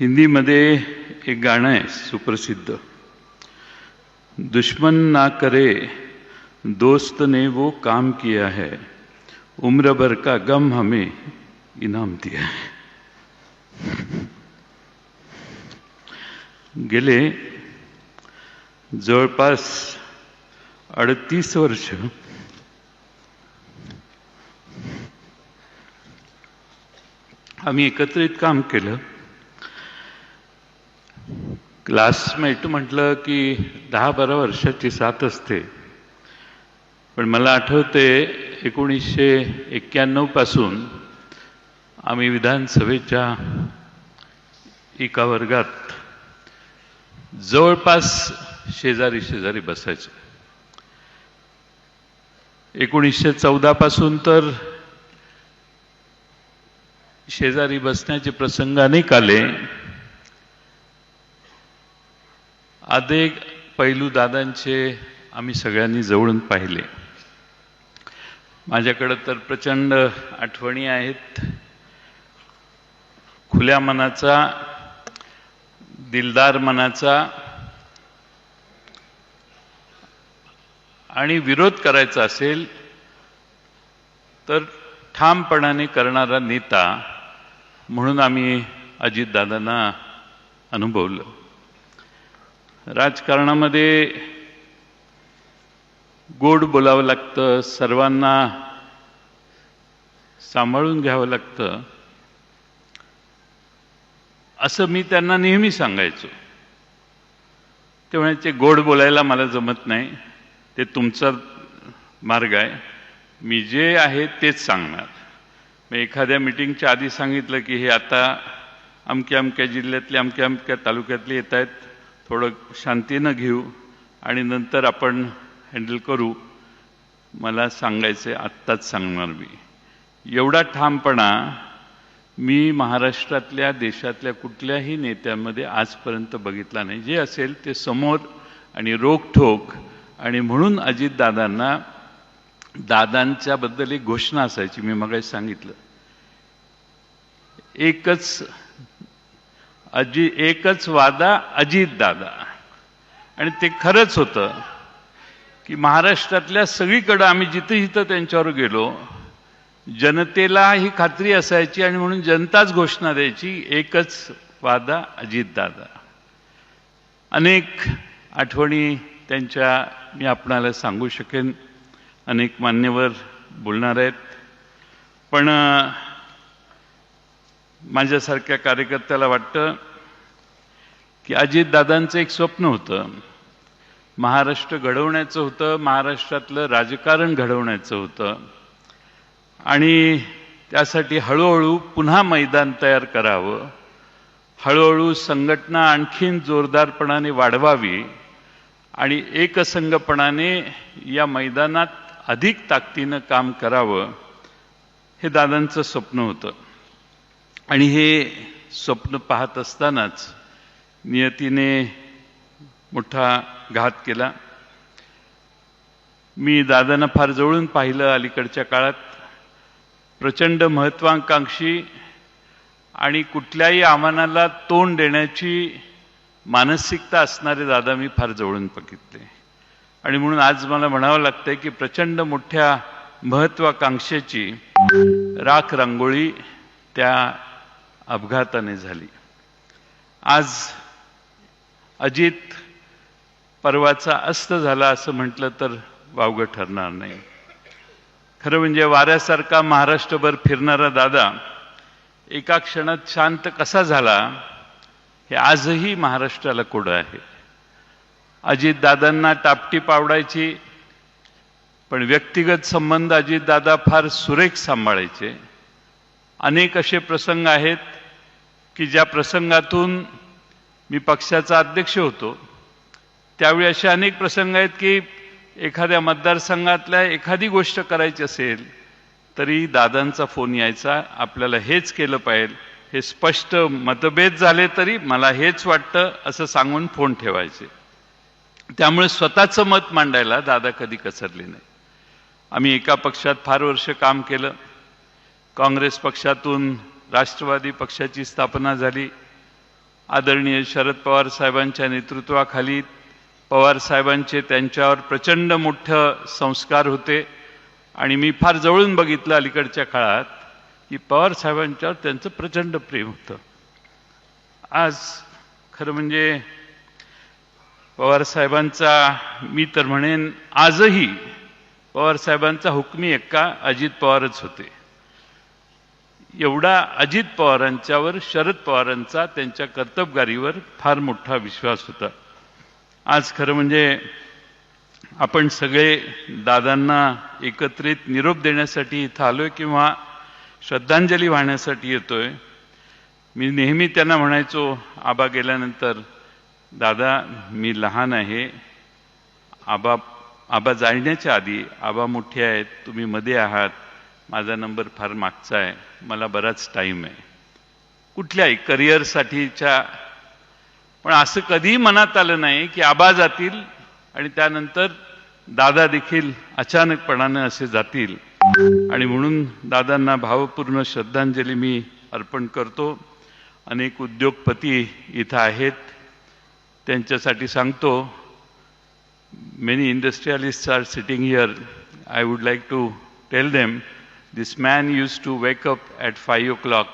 हिंदीमध्ये एक गाणं आहे सुप्रसिद्ध, दुश्मन ना करे दोस्त ने वो काम किया है, उम्र भर का गम हमें इनाम दिया है. गेले जवळपास 38 वर्ष आम्ही एकत्रित काम केलं. क्लासमेट म्हटलं की 10-12 वर्षाची साथ असते, पण मला आठवते 1991 पासून आम्ही विधानसभेच्या एका वर्गात जवळपास शेजारी शेजारी बसायचो. 1914 पासून तर शेजारी बसण्याचे प्रसंग अनेक आले. अनेक पैलू दादांचे आम्ही सगळ्यांनी जवळून पाहिले. माझ्याकडे तर प्रचंड आठवणी आहेत. खुल्या मनाचा, दिलदार मनाचा आणि विरोध करायचा असेल तर ठामपणाने करणारा नेता म्हणून आम्ही अजितदादांना अनुभवलं. राजकारणामध्ये गोड बोलावं लागतं, सर्वांना सांभाळून घ्यावं लागतं, असं मी त्यांना नेहमी सांगायचो. ते म्हणायचे गोड बोलायला मला जमत नाही, ते तुमचा मार्ग आहे, मी जे आहे तेच सांगणार. मी एखाद्या मीटिंगच्या आधी सांगितलं की हे आता अमक्या अमक्या जिल्ह्यातले अमक्या अमक्या तालुक्यातले येत आहेत, थोडं शांतीनं घेऊ आणि नंतर आपण हँडल करू. मला सांगायचं आत्ताच सांगणार मी. एवढा ठामपणा मी महाराष्ट्रातल्या देशातल्या कुठल्याही नेत्यामध्ये आजपर्यंत बघितला नाही. जे असेल ते समोर आणि रोखठोक. आणि म्हणून अजितदादांना दादांच्याबद्दल एक घोषणा असायची, मी मगाशी सांगितलं, एकच वादा अजितदादा. आणि ते खरंच होतं की महाराष्ट्रातल्या सगळीकडं आम्ही जिथं जिथं त्यांच्यावर गेलो, जनतेला ही खात्री असायची आणि म्हणून जनताच घोषणा द्यायची, एकच वादा अजितदादा. अनेक आठवणी त्यांच्या मी आपणाला सांगू शकेन, अनेक मान्यवर बोलणार आहेत, पण माझ्यासारख्या कार्यकर्त्याला वाटतं की अजितदादांचं एक स्वप्न होतं, महाराष्ट्र घडवण्याचं होतं, महाराष्ट्रातलं राजकारण घडवण्याचं होतं. आणि त्यासाठी हळूहळू पुन्हा मैदान तयार करावं, हळूहळू संघटना आणखीन जोरदारपणाने वाढवावी आणि एकसंघपणाने या मैदानात अधिक ताकदीनं काम करावं, हे दादांचं स्वप्न होतं. आणि हे स्वप्न पाहत असतानाच नियतीने मोठा घात केला. मी दादांना फार जवळून पाहिलं अलीकडच्या काळात. प्रचंड महत्वाकांक्षी आणि कुठल्याही आव्हानाला तोंड देण्याची मानसिकता असणारे दादा मी फार जवळून बघितले. आणि म्हणून आज मला म्हणावं लागतंय की प्रचंड मोठ्या महत्वाकांक्षेची राख रांगोळी त्या अपघाताने झाली. आज अजित पर्वाचा अस्त झाला असं म्हटलं तर वावगं ठरणार नाही. खरं म्हणजे वाऱ्यासारखा महाराष्ट्रभर फिरणारा दादा एका क्षणात शांत कसा झाला हे आजही महाराष्ट्राला कोडं आहे. अजितदादांना टापटीप आवडायची, पण व्यक्तिगत संबंध अजितदादा फार सुरेख सांभाळायचे. अनेक असे प्रसंग आहेत की ज्या प्रसंगातून मी पक्षाचा अध्यक्ष होतो, त्यावेळी असे अनेक प्रसंग आहेत की एखाद्या मतदारसंघातल्या एखादी गोष्ट करायची असेल तरी दादांचा फोन यायचा, आपल्याला हेच केलं पाहिजे, हे स्पष्ट मतभेद झाले तरी मला हेच वाटतं असं सांगून फोन ठेवायचे. त्यामुळे स्वतःचं मत मांडायला दादा कधी कसरले नाही. आम्ही एका पक्षात फार वर्ष काम केलं. काँग्रेस पक्षातून राष्ट्रवादी पक्षाची स्थापना झाली. आदरणीय शरद पवार साहेबांच्या नेतृत्वाखाली पवार साहेबांचे त्यांच्यावर प्रचंड मोठं संस्कार होते आणि मी फार जवळून बघितलं अलीकडच्या काळात की पवार साहेबांच्यावर त्यांचं प्रचंड प्रेम होतं. आज खरं म्हणजे पवार साहेबांचा मी तर म्हणेन आजही पवार साहेबांचा हुकमी एक्का अजित पवारच होते. एवढा अजित पवारांच्यावर शरद पवारांचा त्यांच्या कर्तबगारीवर फार मोठा विश्वास होता. आज खरं म्हणजे आपण सगळे दादांना एकत्रित निरोप देण्यासाठी इथं आलोय किंवा श्रद्धांजली वाहण्यासाठी येतोय. मी नेहमी त्यांना म्हणायचो आबा गेल्यानंतर, दादा मी लहान आहे, आबा जाण्याच्या आधी आबा मोठे आहेत, तुम्ही मध्ये आहात, माझा नंबर फार मागचा आहे, मला बराच टाईम आहे कुठल्याही करिअरसाठीच्या. पण असं कधीही मनात आलं नाही की आबा जातील आणि त्यानंतर दादा देखील अचानकपणानं असे जातील. आणि म्हणून दादांना भावपूर्ण श्रद्धांजली मी अर्पण करतो. अनेक उद्योगपती इथं आहेत, त्यांच्यासाठी सांगतो. Many industrialists are sitting here. I would like to tell them, this man used to wake up at 5 o'clock.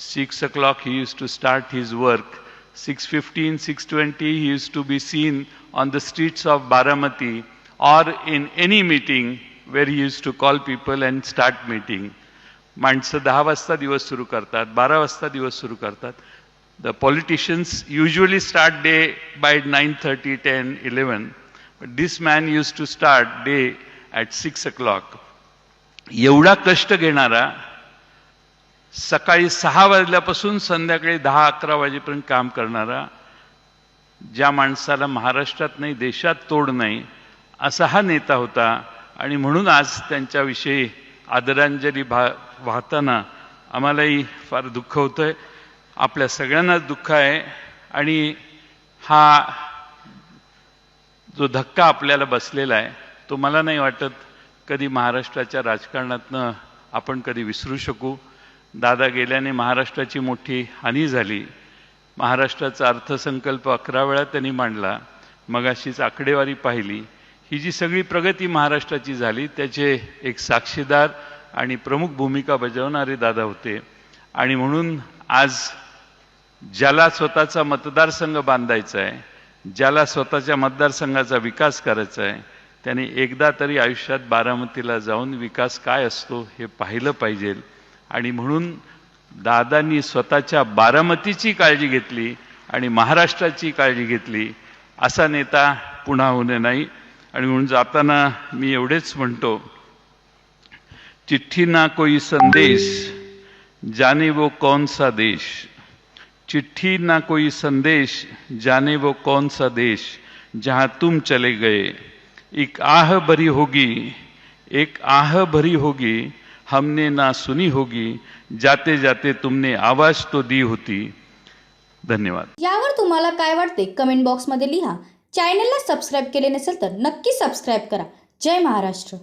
6 o'clock he used to start his work. 6:15, 6:20 he used to be seen on the streets of Baramati or in any meeting where he used to call people and start meeting. माणसं 10 वाजता दिवस सुरू करतात, 12 वाजता दिवस सुरू करतात. The politicians usually start day by 9:30, 10, 11. But this man used to start day at 6 o'clock. एवढा कष्ट घेणारा, सकाळी 6 वाजल्यापासून संध्याकाळी 10-11 वाजेपर्यंत काम करणारा, ज्या माणसाला महाराष्ट्रात नाही देशात तोड नाही, असा हा नेता होता. आणि म्हणून आज त्यांच्याविषयी आदरांजली वाहताना आम्हालाही फार दुःख होतंय, आपल्या सगळ्यांनाच दुःख आहे. आणि हा जो धक्का आपल्याला बसलेला आहे तो मला नाही वाटत कधी महाराष्ट्राच्या राजकारणातनं आपण कधी विसरू शकू. दादा गेल्याने महाराष्ट्राची मोठी हानी झाली. महाराष्ट्राचा अर्थसंकल्प 11 वेळा त्यांनी मांडला. मगाशीच आकडेवारी पाहिली. ही जी सगळी प्रगती महाराष्ट्राची झाली त्याचे एक साक्षीदार आणि प्रमुख भूमिका बजावणारे दादा होते. आणि म्हणून आज ज्याला स्वतःचा मतदारसंघ बांधायचा आहे, ज्याला स्वतःच्या मतदारसंघाचा विकास करायचा आहे, त्याने एकदा तरी आयुष्यात बारामतीला जाऊन विकास काय असतो हे पाहिलं पाहिजे. आणि म्हणून दादांनी स्वतःच्या बारामतीची काळजी घेतली आणि महाराष्ट्राची काळजी घेतली. असा नेता पुन्हा होणे नाही. आणि म्हणून जाताना मी एवढेच म्हणतो, चिठ्ठी ना कोई संदेश, जाने वो कौन सा देश. चिट्ठी ना कोई संदेश, जाने वो कौन सा देश, जहां तुम चले गए एक आह भरी होगी, एक आह भरी होगी, हमने ना सुनी होगी, जाते जाते तुमने आवाज तो दी होती. धन्यवाद. यावर तुम्हाला काय वाटते कमेंट बॉक्समध्ये लिहा. चॅनलला सबस्क्राईब केले नसेल तर नक्की सबस्क्राईब करा. जय महाराष्ट्र.